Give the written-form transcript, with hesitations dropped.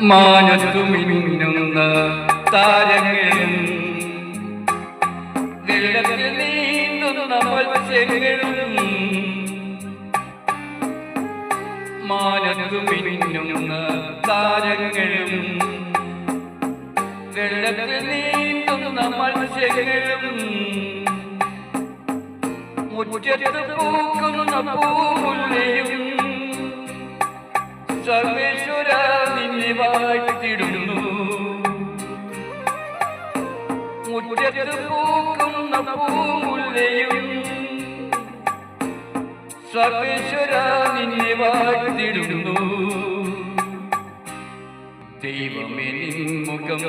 മാനത്തു മിന്നുന്ന താരങ്ങളും വെള്ളത്തിൽ നീന്തുന്ന മത്സ്യങ്ങളും മാനത്തു മിന്നുന്ന താരങ്ങളും വെള്ളത്തിൽ നീന്തുന്ന മത്സ്യങ്ങളും മുറ്റത്ത് പൂക്കുന്ന പൂമുല്ലയും സർവേശ്വര നിന്നെ വാഴ്ത്തിടുന്നു. മുറ്റത്ത് പൂക്കുന്ന പൂമുല്ലയും സർവേശ്വര നിന്നെ വാഴ്ത്തിടുന്നു. ദൈവമേ നിൻ മുഖം